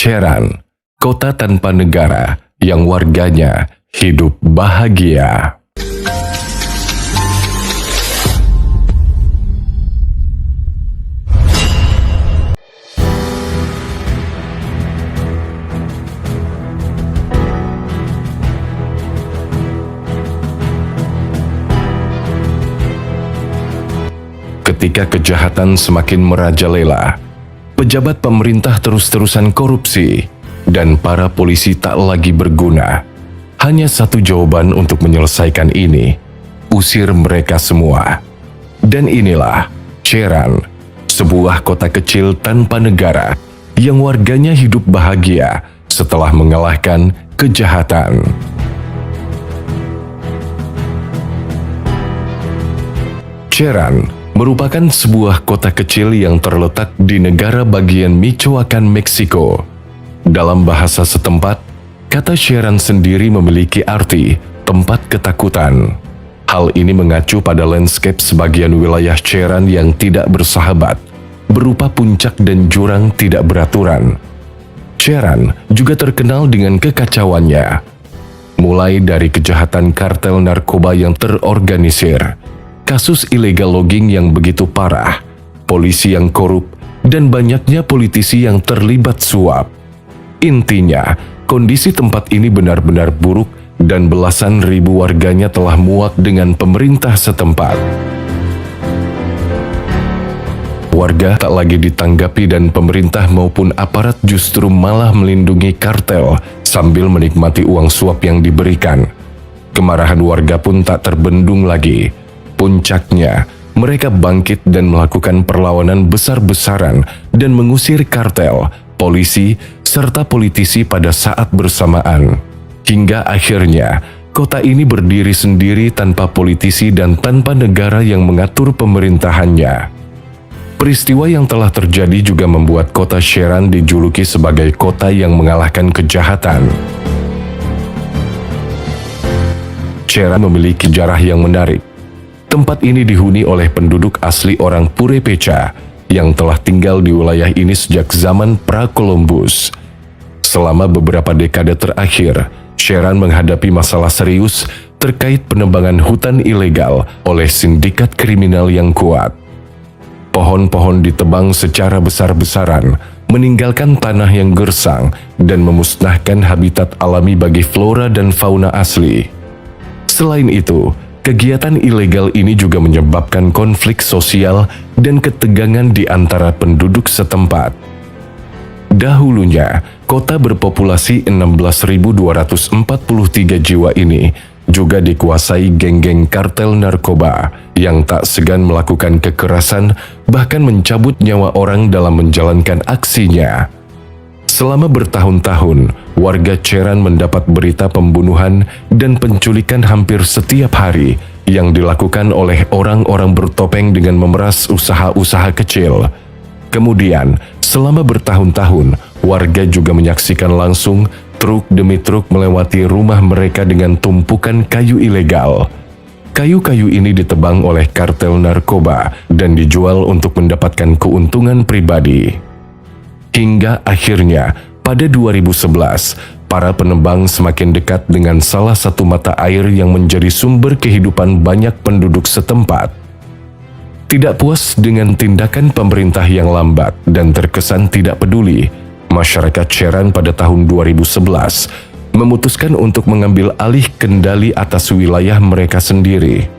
Cheran, kota tanpa negara yang warganya hidup bahagia. Ketika kejahatan semakin merajalela, pejabat pemerintah terus-terusan korupsi, dan para polisi tak lagi berguna. Hanya satu jawaban untuk menyelesaikan ini: usir mereka semua. Dan inilah Cheran, sebuah kota kecil tanpa negara yang warganya hidup bahagia setelah mengalahkan kejahatan. Cheran merupakan sebuah kota kecil yang terletak di negara bagian Michoacán, Meksiko. Dalam bahasa setempat, kata Cheran sendiri memiliki arti tempat ketakutan. Hal ini mengacu pada landscape sebagian wilayah Cheran yang tidak bersahabat, berupa puncak dan jurang tidak beraturan. Cheran juga terkenal dengan kekacauannya, mulai dari kejahatan kartel narkoba yang terorganisir, kasus illegal logging yang begitu parah, polisi yang korup, dan banyaknya politisi yang terlibat suap. Intinya, kondisi tempat ini benar-benar buruk dan belasan ribu warganya telah muak dengan pemerintah setempat. Warga tak lagi ditanggapi dan pemerintah maupun aparat justru malah melindungi kartel sambil menikmati uang suap yang diberikan. Kemarahan warga pun tak terbendung lagi. Puncaknya, mereka bangkit dan melakukan perlawanan besar-besaran dan mengusir kartel, polisi, serta politisi pada saat bersamaan. Hingga akhirnya, kota ini berdiri sendiri tanpa politisi dan tanpa negara yang mengatur pemerintahannya. Peristiwa yang telah terjadi juga membuat kota Cheran dijuluki sebagai kota yang mengalahkan kejahatan. Cheran memiliki sejarah yang menarik. Tempat ini dihuni oleh penduduk asli orang Purepecha yang telah tinggal di wilayah ini sejak zaman pra-Columbus. Selama beberapa dekade terakhir, Cheran menghadapi masalah serius terkait penebangan hutan ilegal oleh sindikat kriminal yang kuat. Pohon-pohon ditebang secara besar-besaran, meninggalkan tanah yang gersang dan memusnahkan habitat alami bagi flora dan fauna asli. Selain itu, kegiatan ilegal ini juga menyebabkan konflik sosial dan ketegangan di antara penduduk setempat. Dahulunya, kota berpopulasi 16.243 jiwa ini juga dikuasai geng-geng kartel narkoba yang tak segan melakukan kekerasan, bahkan mencabut nyawa orang dalam menjalankan aksinya. Selama bertahun-tahun, warga Cheran mendapat berita pembunuhan dan penculikan hampir setiap hari yang dilakukan oleh orang-orang bertopeng dengan memeras usaha-usaha kecil. Kemudian, selama bertahun-tahun, warga juga menyaksikan langsung truk demi truk melewati rumah mereka dengan tumpukan kayu ilegal. Kayu-kayu ini ditebang oleh kartel narkoba dan dijual untuk mendapatkan keuntungan pribadi. Hingga akhirnya, pada 2011, para penebang semakin dekat dengan salah satu mata air yang menjadi sumber kehidupan banyak penduduk setempat. Tidak puas dengan tindakan pemerintah yang lambat dan terkesan tidak peduli, masyarakat Cheran pada tahun 2011 memutuskan untuk mengambil alih kendali atas wilayah mereka sendiri.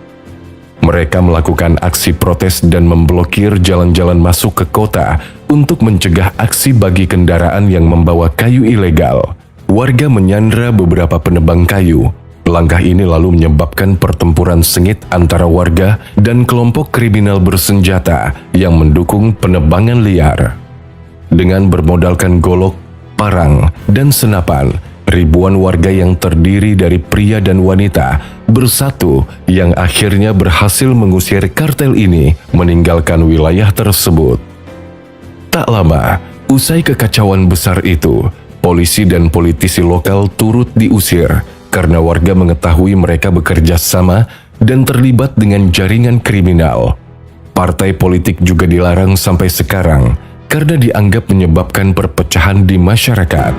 Mereka melakukan aksi protes dan memblokir jalan-jalan masuk ke kota untuk mencegah aksi bagi kendaraan yang membawa kayu ilegal. Warga menyandra beberapa penebang kayu. Langkah ini lalu menyebabkan pertempuran sengit antara warga dan kelompok kriminal bersenjata yang mendukung penebangan liar. Dengan bermodalkan golok, parang, dan senapan, ribuan warga yang terdiri dari pria dan wanita bersatu yang akhirnya berhasil mengusir kartel ini meninggalkan wilayah tersebut. Tak lama, usai kekacauan besar itu, polisi dan politisi lokal turut diusir karena warga mengetahui mereka bekerja sama dan terlibat dengan jaringan kriminal. Partai politik juga dilarang sampai sekarang karena dianggap menyebabkan perpecahan di masyarakat.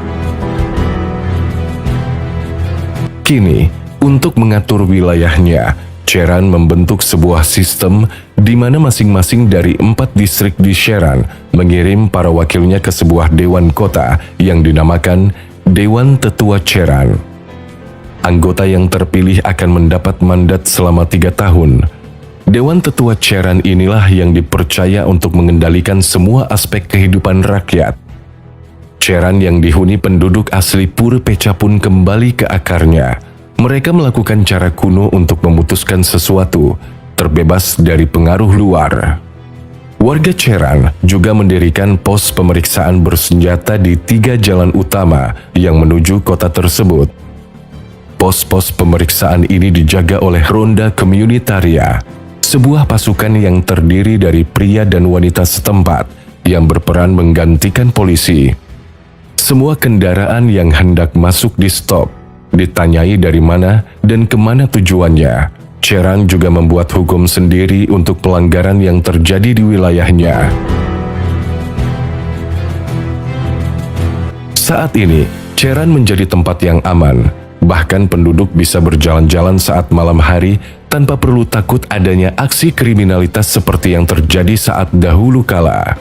Kini, untuk mengatur wilayahnya, Cheran membentuk sebuah sistem di mana masing-masing dari 4 distrik di Cheran mengirim para wakilnya ke sebuah dewan kota yang dinamakan Dewan Tetua Cheran. Anggota yang terpilih akan mendapat mandat selama 3 tahun. Dewan Tetua Cheran inilah yang dipercaya untuk mengendalikan semua aspek kehidupan rakyat. Cheran yang dihuni penduduk asli Pura Pecha pun kembali ke akarnya. Mereka melakukan cara kuno untuk memutuskan sesuatu, terbebas dari pengaruh luar. Warga Cheran juga mendirikan pos pemeriksaan bersenjata di 3 jalan utama yang menuju kota tersebut. Pos-pos pemeriksaan ini dijaga oleh Ronda Komunitaria, sebuah pasukan yang terdiri dari pria dan wanita setempat yang berperan menggantikan polisi. Semua kendaraan yang hendak masuk di stop, ditanyai dari mana dan kemana tujuannya. Cheran juga membuat hukum sendiri untuk pelanggaran yang terjadi di wilayahnya. Saat ini, Cheran menjadi tempat yang aman. Bahkan penduduk bisa berjalan-jalan saat malam hari tanpa perlu takut adanya aksi kriminalitas seperti yang terjadi saat dahulu kala.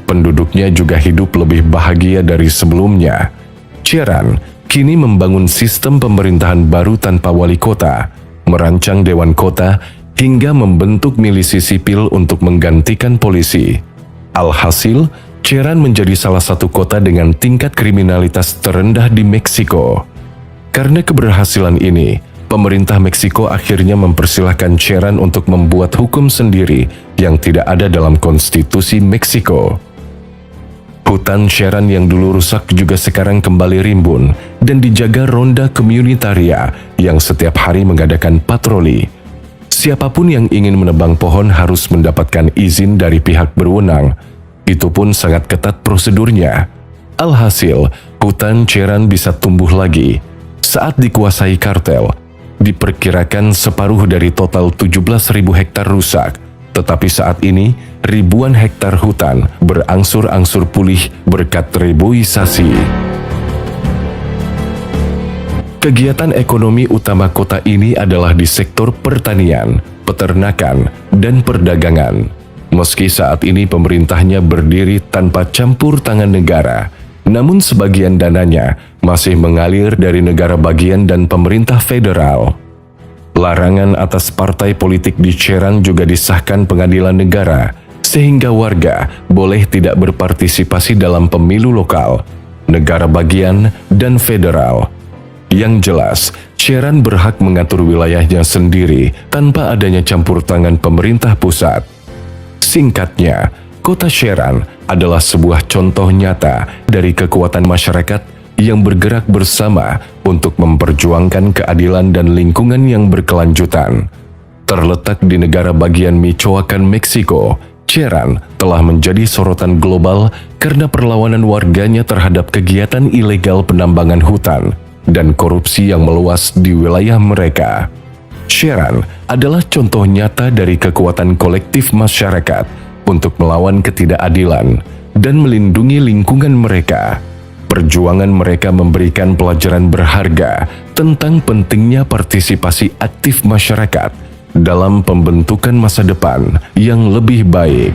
Penduduknya juga hidup lebih bahagia dari sebelumnya. Cheran kini membangun sistem pemerintahan baru tanpa wali kota, merancang dewan kota, hingga membentuk milisi sipil untuk menggantikan polisi. Alhasil, Cheran menjadi salah satu kota dengan tingkat kriminalitas terendah di Meksiko. Karena keberhasilan ini, pemerintah Meksiko akhirnya mempersilahkan Cheran untuk membuat hukum sendiri yang tidak ada dalam konstitusi Meksiko. Hutan Cheran yang dulu rusak juga sekarang kembali rimbun dan dijaga Ronda Komunitaria yang setiap hari mengadakan patroli. Siapapun yang ingin menebang pohon harus mendapatkan izin dari pihak berwenang. Itu pun sangat ketat prosedurnya. Alhasil, hutan Cheran bisa tumbuh lagi. Saat dikuasai kartel, diperkirakan separuh dari total 17.000 hektar rusak. Tetapi saat ini, ribuan hektar hutan berangsur-angsur pulih berkat reboisasi. Kegiatan ekonomi utama kota ini adalah di sektor pertanian, peternakan, dan perdagangan. Meski saat ini pemerintahnya berdiri tanpa campur tangan negara, namun sebagian dananya masih mengalir dari negara bagian dan pemerintah federal. Larangan atas partai politik di Cheran juga disahkan pengadilan negara, sehingga warga boleh tidak berpartisipasi dalam pemilu lokal, negara bagian, dan federal. Yang jelas, Cheran berhak mengatur wilayahnya sendiri tanpa adanya campur tangan pemerintah pusat. Singkatnya, kota Cheran adalah sebuah contoh nyata dari kekuatan masyarakat yang bergerak bersama untuk memperjuangkan keadilan dan lingkungan yang berkelanjutan. Terletak di negara bagian Michoacán, Meksiko, Cheran telah menjadi sorotan global karena perlawanan warganya terhadap kegiatan ilegal penambangan hutan dan korupsi yang meluas di wilayah mereka. Cheran adalah contoh nyata dari kekuatan kolektif masyarakat untuk melawan ketidakadilan dan melindungi lingkungan mereka. Perjuangan mereka memberikan pelajaran berharga tentang pentingnya partisipasi aktif masyarakat dalam pembentukan masa depan yang lebih baik.